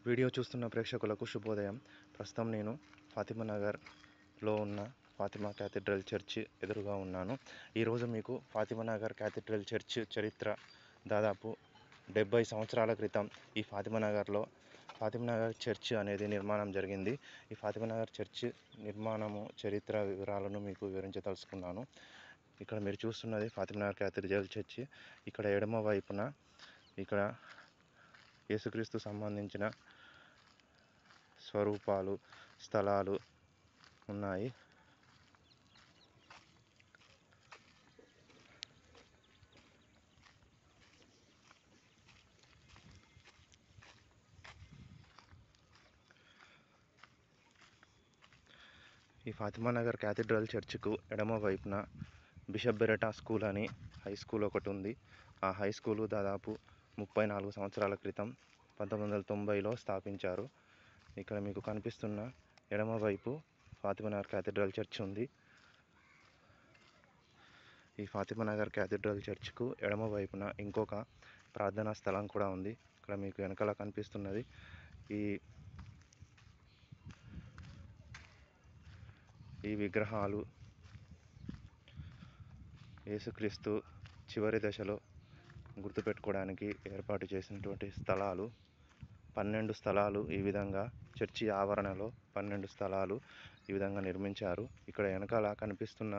Video చూస్తున్న ప్రేక్షకులకు శుభోదయం. ప్రస్తుతం నేను ఫాతిమా నగర్లో ఉన్న ఫాతిమా క్యాథడ్రల్ చర్చ్ ఎదురుగా ఉన్నాను. ఈరోజు మీకు ఫాతిమా నగర్ క్యాథడ్రల్ చర్చ్ చరిత్ర దాదాపు 70 సంవత్సరాల క్రితం ఈ ఫాతిమా నగర్ చర్చ్ అనేది నిర్మాణం జరిగింది. ఈ ఫాతిమా నగర్ చర్చ్ నిర్మాణము చరిత్ర వివరాలను మీకు వివరించదలుచుకున్నాను. ఇక్కడ మీరు చూస్తున్నది ఫాతిమా నగర్ క్యాథడ్రల్ చర్చ్. ఇక్కడ ఎడమ వైపున ఇక్కడ యేసుక్రీస్తు సంబంధించిన స్వరూపాలు, స్థలాలు ఉన్నాయి. ఈ ఫాతిమా నగర్ క్యాథడ్రల్ చర్చ్కు ఎడమ వైపున బిషప్ బెరెటా స్కూల్ అని హై స్కూల్ ఒకటి ఉంది. ఆ హై స్కూలు దాదాపు 34 సంవత్సరాల క్రితం 1990లో స్థాపించారు. ఇక్కడ మీకు కనిపిస్తున్న ఎడమ వైపు ఫాతిమా నగర్ క్యాథడ్రల్ చర్చ్ ఉంది. ఈ ఫాతిమా నగర్ క్యాథడ్రల్ చర్చ్కు ఎడమ వైపున ఇంకొక ప్రార్థనా స్థలం కూడా ఉంది. ఇక్కడ మీకు వెనకాల కనిపిస్తున్నది ఈ విగ్రహాలు యేసుక్రీస్తు చివరి దశలో గుర్తుపెట్టుకోవడానికి ఏర్పాటు చేసినటువంటి స్థలాలు. 12 స్థలాలు ఈ విధంగా చర్చి ఆవరణలో 12 స్థలాలు ఈ విధంగా నిర్మించారు. ఇక్కడ వెనకాల కనిపిస్తున్న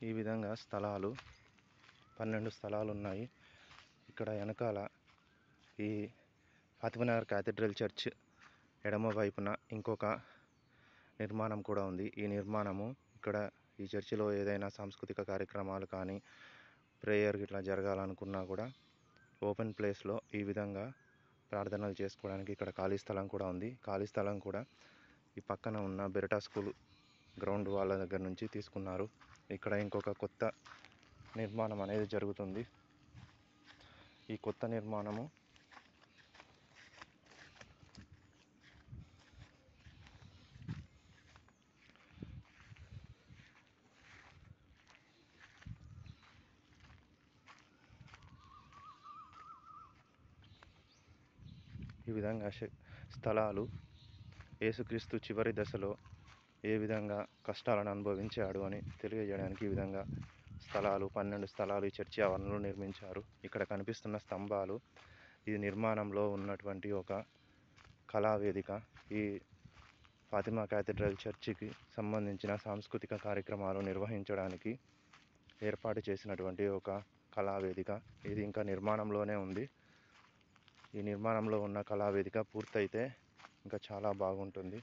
ఈ విధంగా స్థలాలు 12 స్థలాలు ఉన్నాయి. ఇక్కడ వెనకాల ఈ ఫాతిమా నగర్ క్యాథడ్రల్ చర్చ్ ఎడమ వైపున ఇంకొక నిర్మాణం కూడా ఉంది. ఈ నిర్మాణము ఇక్కడ ఈ చర్చిలో ఏదైనా సాంస్కృతిక కార్యక్రమాలు కానీ ప్రేయర్ ఇట్లా జరగాలనుకున్నా కూడా ఓపెన్ ప్లేస్లో ఈ విధంగా ప్రార్థనలు చేసుకోవడానికి ఇక్కడ ఖాళీ స్థలం కూడా ఉంది. ఖాళీ స్థలం కూడా ఈ పక్కన ఉన్న బెరెటా స్కూల్ గ్రౌండ్ వాళ్ళ దగ్గర నుంచి తీసుకున్నారు. ఇక్కడ ఇంకొక కొత్త నిర్మాణం అనేది జరుగుతుంది. ఈ కొత్త నిర్మాణము ఈ విధంగా స్థలాలు యేసుక్రీస్తు చివరి దశలో ఏ విధంగా కష్టాలను అనుభవించాడు అని తెలియజేయడానికి ఈ విధంగా స్థలాలు 12 స్థలాలు ఈ చర్చి ఆవరణలో నిర్మించారు. ఇక్కడ కనిపిస్తున్న స్తంభాలు ఇది నిర్మాణంలో ఉన్నటువంటి ఒక కళావేదిక. ఈ ఫాతిమా క్యాథడ్రల్ చర్చికి సంబంధించిన సాంస్కృతిక కార్యక్రమాలు నిర్వహించడానికి ఏర్పాటు చేసినటువంటి ఒక కళావేదిక. ఇది ఇంకా నిర్మాణంలోనే ఉంది. ఈ నిర్మాణంలో ఉన్న కళావేదిక పూర్తయితే ఇంకా చాలా బాగుంటుంది.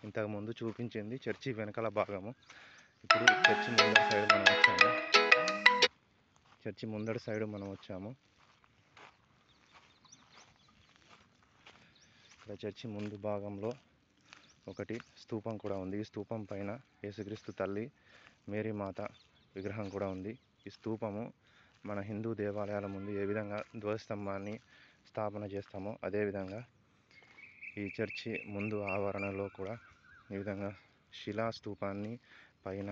ఇంతకుముందు చూపించింది చర్చి వెనకాల భాగము. ఇప్పుడు చర్చి ముందటి సైడ్ మనం వచ్చాము. ఇక్కడ చర్చి ముందు భాగంలో ఒకటి స్తూపం కూడా ఉంది. ఈ స్తూపం పైన యేసుక్రీస్తు తల్లి, మేరీ మాత విగ్రహం కూడా ఉంది. ఈ స్తూపము మన హిందూ దేవాలయాల ముందు ఏ విధంగా ధ్వజస్తంభాన్ని స్థాపన చేస్తామో అదేవిధంగా ఈ చర్చి ముందు ఆవరణలో కూడా ఈ విధంగా శిలా స్తూపాన్ని పైన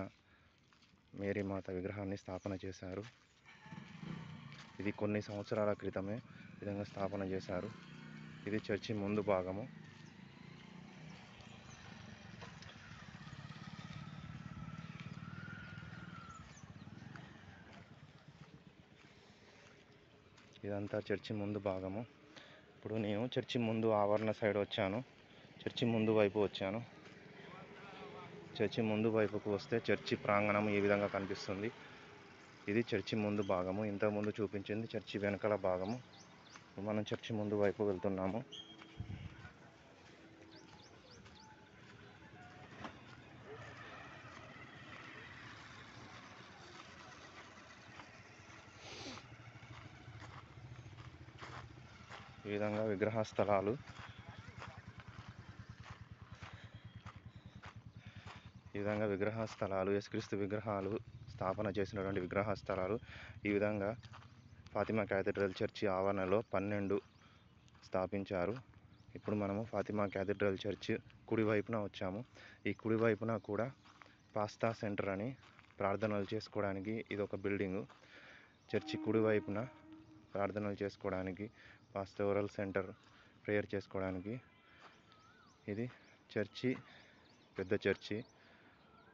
మేరీమాత విగ్రహాన్ని స్థాపన చేశారు. ఇది కొన్ని సంవత్సరాల క్రితమే ఈ విధంగా స్థాపన చేశారు. ఇది చర్చి ముందు భాగము. ఇదంతా చర్చి ముందు భాగము. ఇప్పుడు నేను చర్చి ముందు ఆవరణ సైడ్ వచ్చాను. చర్చి ముందు వైపు వచ్చాను. చర్చి ముందు వైపుకు వస్తే చర్చి ప్రాంగణం ఈ విధంగా కనిపిస్తుంది. ఇది చర్చి ముందు భాగము. ఇంతకుముందు చూపించింది చర్చి వెనకాల భాగము. మనం చర్చి ముందు వైపు వెళ్తున్నాము. ఈ విధంగా విగ్రహ స్థలాలు యేసుక్రీస్తు విగ్రహాలు స్థాపన చేసినటువంటి విగ్రహ స్థలాలు ఈ విధంగా ఫాతిమా క్యాథడ్రల్ చర్చి ఆవరణలో 12 స్థాపించారు. ఇప్పుడు మనము ఫాతిమా క్యాథడ్రల్ చర్చ్ కుడివైపున వచ్చాము. ఈ కుడివైపున కూడా పాస్తా సెంటర్ అని ప్రార్థనలు చేసుకోవడానికి ఇది ఒక బిల్డింగు. చర్చి కుడివైపున ప్రార్థనలు చేసుకోవడానికి, పాస్టోరల్ సెంటర్ ప్రేయర్ చేసుకోవడానికి ఇది చర్చి, పెద్ద చర్చి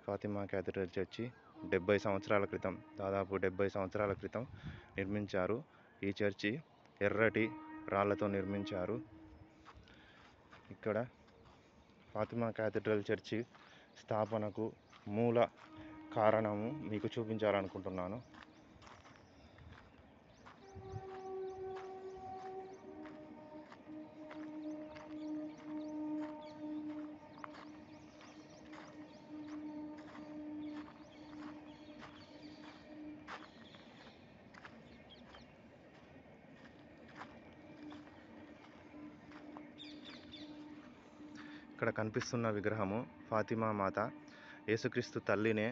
ఫాతిమా క్యాథడ్రల్ చర్చి. 70 సంవత్సరాల క్రితం, దాదాపు 70 సంవత్సరాల క్రితం నిర్మించారు. ఈ చర్చి ఎర్రటి రాళ్లతో నిర్మించారు. ఇక్కడ ఫాతిమా క్యాథడ్రల్ చర్చి స్థాపనకు మూల కారణము మీకు చూపించాలనుకుంటున్నాను. ఇక్కడ కనిపిస్తున్న విగ్రహము ఫాతిమా మాత. యేసుక్రీస్తు తల్లినే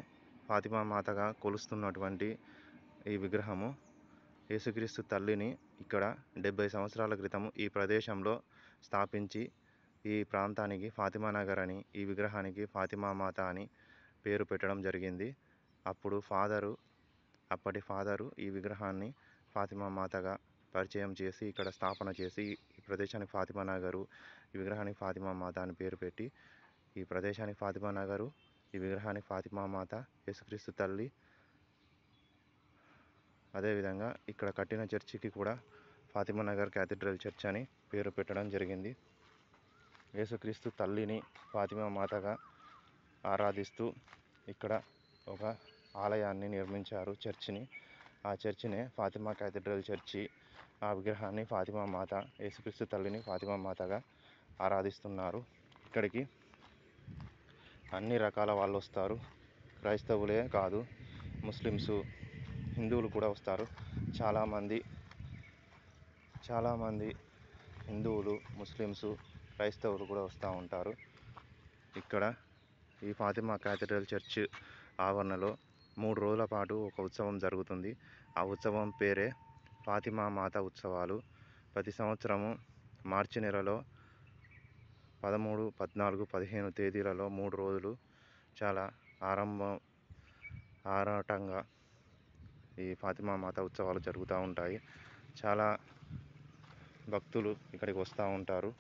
ఫాతిమా మాతగా కొలుస్తున్నటువంటి ఈ విగ్రహము. యేసుక్రీస్తు తల్లిని ఇక్కడ 70 సంవత్సరాల క్రితం ఈ ప్రదేశంలో స్థాపించి ఈ ప్రాంతానికి ఫాతిమా నగర్ అని, ఈ విగ్రహానికి ఫాతిమా మాత అని పేరు పెట్టడం జరిగింది. అప్పటి ఫాదరు ఈ విగ్రహాన్ని ఫాతిమా మాతగా పరిచయం చేసి ఇక్కడ స్థాపన చేసి ఈ ప్రదేశానికి ఫాతిమా నగరు, ఈ విగ్రహానికి ఫాతిమా మాత అని పేరు పెట్టి ఈ ప్రదేశానికి ఫాతిమా నగరు, ఈ విగ్రహానికి ఫాతిమా మాత, యేసుక్రీస్తు తల్లి. అదేవిధంగా ఇక్కడ కట్టిన చర్చికి కూడా ఫాతిమా నగర్ క్యాథడ్రల్ చర్చ్ అని పేరు పెట్టడం జరిగింది. యేసుక్రీస్తు తల్లిని ఫాతిమా మాతగా ఆరాధిస్తూ ఇక్కడ ఒక ఆలయాన్ని నిర్మించారు, చర్చిని. ఆ చర్చినే ఫాతిమా క్యాథడ్రల్ చర్చి. ఆ విగ్రహాన్ని ఫాతిమా మాత, యేసుక్రీస్తు తల్లిని ఫాతిమా మాతగా ఆరాధిస్తున్నారు. ఇక్కడికి అన్ని రకాల వాళ్ళు వస్తారు. క్రైస్తవులే కాదు, ముస్లిమ్స్, హిందువులు కూడా వస్తారు. చాలామంది హిందువులు, ముస్లిమ్స్, క్రైస్తవులు కూడా వస్తూ ఉంటారు. ఇక్కడ ఈ ఫాతిమా క్యాథడ్రల్ చర్చ్ ఆవరణలో 3 రోజుల పాటు ఒక ఉత్సవం జరుగుతుంది. ఆ ఉత్సవం పేరే ఫాతిమా మాత ఉత్సవాలు. ప్రతి సంవత్సరము మార్చి నెలలో 13, 14, 15 తేదీలలో 3 రోజులు చాలా ఆరాటంగా ఈ ఫాతిమా మాత ఉత్సవాలు జరుగుతూ ఉంటాయి. చాలా భక్తులు ఇక్కడికి వస్తూ ఉంటారు.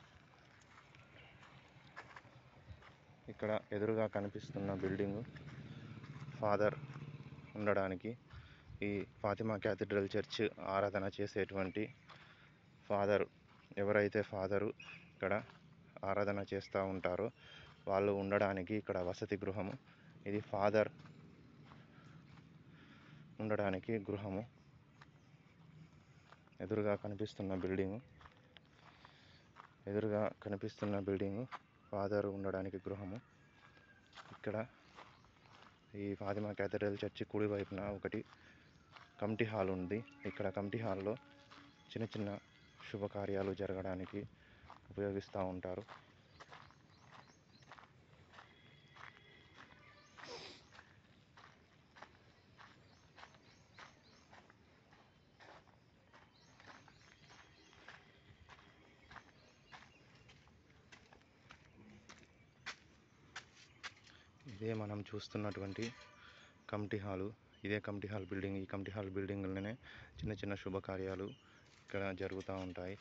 ఇక్కడ ఎదురుగా కనిపిస్తున్న బిల్డింగు ఫాదర్ ఉండడానికి, ఈ ఫాతిమా క్యాథడ్రల్ చర్చ్ ఆరాధన చేసేటువంటి ఎవరైతే ఫాదరు ఇక్కడ ఆరాధన చేస్తూ ఉంటారో వాళ్ళు ఉండడానికి ఇక్కడ వసతి గృహము. ఇది ఫాదర్ ఉండడానికి గృహము. ఎదురుగా కనిపిస్తున్న బిల్డింగు ఫాదర్ ఉండడానికి గృహము. ఇక్కడ ఈ ఫాతిమా క్యాథడ్రల్ చర్చి కుడి వైపున ఒకటి కమిటీ హాల్ ఉంది. ఇక్కడ కమిటీ హాల్లో చిన్న చిన్న శుభకార్యాలు జరగడానికి ఉపయోగిస్తూ ఉంటారు. ఇదే మనం చూస్తున్నటువంటి కమిటీ హాలు. ఇదే కమిటీ హాల్ బిల్డింగ్. ఈ కమిటీ హాల్ బిల్డింగ్లోనే చిన్న చిన్న శుభకార్యాలు ఇక్కడ జరుగుతూ ఉంటాయి.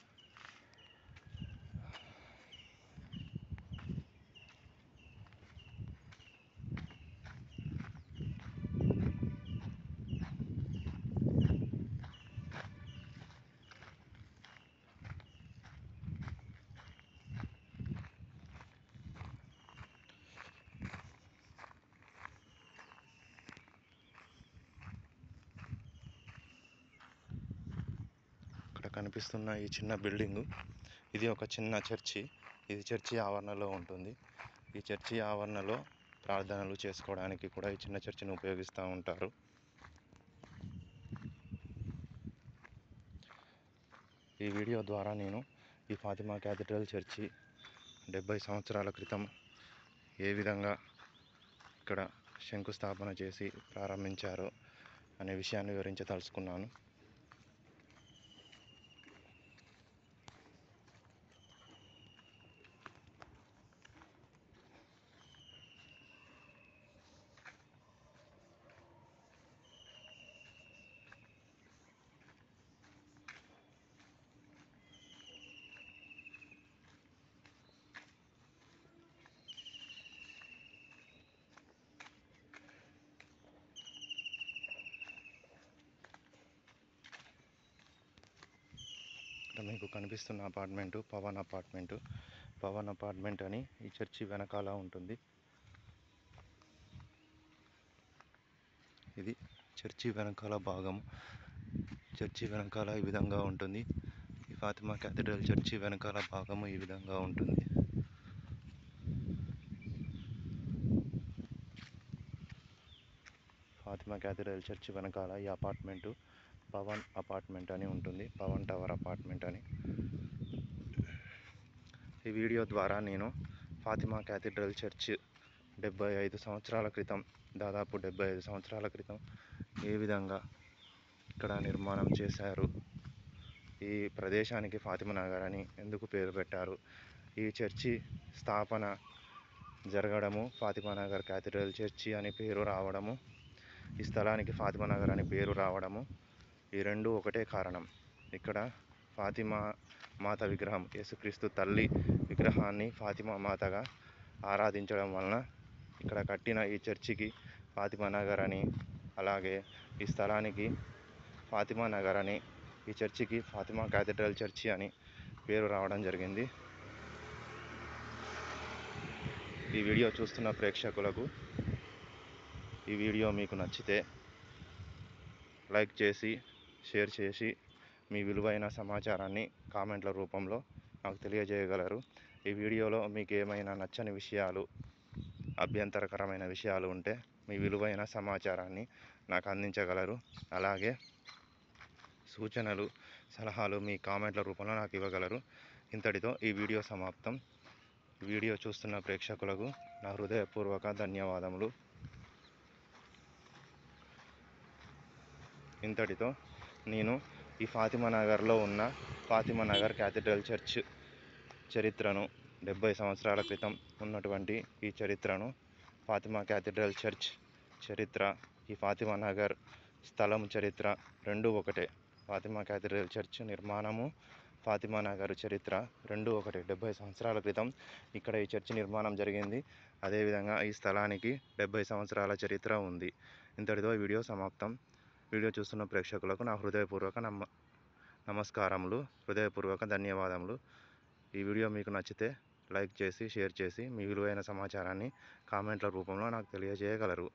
కనిపిస్తున్న ఈ చిన్న బిల్డింగు, ఇది ఒక చిన్న చర్చి. ఇది చర్చి ఆవరణలో ఉంటుంది. ఈ చర్చి ఆవరణలో ప్రార్థనలు చేసుకోవడానికి కూడా ఈ చిన్న చర్చిని ఉపయోగిస్తూ ఉంటారు. ఈ వీడియో ద్వారా నేను ఈ ఫాతిమా క్యాథడ్రల్ చర్చి 70 సంవత్సరాల క్రితం ఏ విధంగా ఇక్కడ శంకుస్థాపన చేసి ప్రారంభించారో అనే విషయాన్ని వివరించదలుచుకున్నాను. మీకు కనిపిస్తున్న అపార్ట్మెంటు పవన్ అపార్ట్మెంట్ అని ఈ చర్చి వెనకాల ఉంటుంది. ఇది చర్చి వెనకాల భాగం. చర్చి వెనకాల ఈ విధంగా ఉంటుంది. ఈ ఫాతిమా క్యాథడ్రల్ చర్చి వెనకాల భాగము ఈ విధంగా ఉంటుంది. ఫాతిమా క్యాథడ్రల్ చర్చి వెనకాల ఈ అపార్ట్మెంటు పవన్ అపార్ట్మెంట్ అని ఉంటుంది. పవన్ టవర్ అపార్ట్మెంట్ అని. ఈ వీడియో ద్వారా నేను ఫాతిమా క్యాథడ్రల్ చర్చ్ 75 సంవత్సరాల క్రితం, దాదాపు 75 సంవత్సరాల క్రితం ఏ విధంగా ఇక్కడ నిర్మాణం చేశారు, ఈ ప్రదేశానికి ఫాతిమా నగర్ అని ఎందుకు పేరు పెట్టారు, ఈ చర్చి స్థాపన జరగడము, ఫాతిమా నగర్ క్యాథడ్రల్ చర్చి అని పేరు రావడము, ఈ స్థలానికి ఫాతిమా నగర్ అని పేరు రావడము, ఈ రెండు ఒకటే కారణం. ఇక్కడ ఫాతిమా మాత విగ్రహం, యేసుక్రీస్తు తల్లి విగ్రహాన్ని ఫాతిమా మాతగా ఆరాధించడం వలన ఇక్కడ కట్టిన ఈ చర్చికి ఫాతిమా నగర్ అని, అలాగే ఈ స్థలానికి ఫాతిమా నగర్ అని, ఈ చర్చికి ఫాతిమా క్యాథడ్రల్ చర్చి అని పేరు రావడం జరిగింది. ఈ వీడియో చూస్తున్న ప్రేక్షకులకు ఈ వీడియో మీకు నచ్చితే లైక్ చేసి, షేర్ చేసి, మీ విలువైన సమాచారాన్ని కామెంట్ల రూపంలో నాకు తెలియజేయగలరు. ఈ వీడియోలో మీకు ఏమైనా నచ్చని విషయాలు, అభ్యంతరకరమైన విషయాలు ఉంటే మీ విలువైన సమాచారాన్ని నాకు అందించగలరు. అలాగే సూచనలు, సలహాలు మీ కామెంట్ల రూపంలో నాకు ఇవ్వగలరు. ఇంతటితో ఈ వీడియో సమాప్తం. వీడియో చూస్తున్న ప్రేక్షకులకు నా హృదయపూర్వక ధన్యవాదములు. ఇంతటితో నేను ఈ ఫాతిమా నగర్లో ఉన్న ఫాతిమా నగర్ క్యాథడ్రల్ చర్చ్ చరిత్రను, 70 సంవత్సరాల క్రితం ఉన్నటువంటి ఈ చరిత్రను, ఫాతిమా క్యాథడ్రల్ చర్చ్ చరిత్ర, ఈ ఫాతిమా నగర్ స్థలం చరిత్ర రెండూ ఒకటే. ఫాతిమా క్యాథడ్రల్ చర్చ్ నిర్మాణము, ఫాతిమా నగర్ చరిత్ర రెండూ ఒకటే. 70 సంవత్సరాల క్రితం ఇక్కడ ఈ చర్చి నిర్మాణం జరిగింది. అదేవిధంగా ఈ స్థలానికి 70 సంవత్సరాల చరిత్ర ఉంది. ఇంతటితో ఈ వీడియో సమాప్తం. వీడియో చూస్తున్న ప్రేక్షకులకు నా హృదయపూర్వక నమస్కారములు, హృదయపూర్వక ధన్యవాదములు. ఈ వీడియో మీకు నచ్చితే లైక్ చేసి, షేర్ చేసి, మీ విలువైన సమాచారాన్ని కామెంట్ల రూపంలో నాకు తెలియజేయగలరు.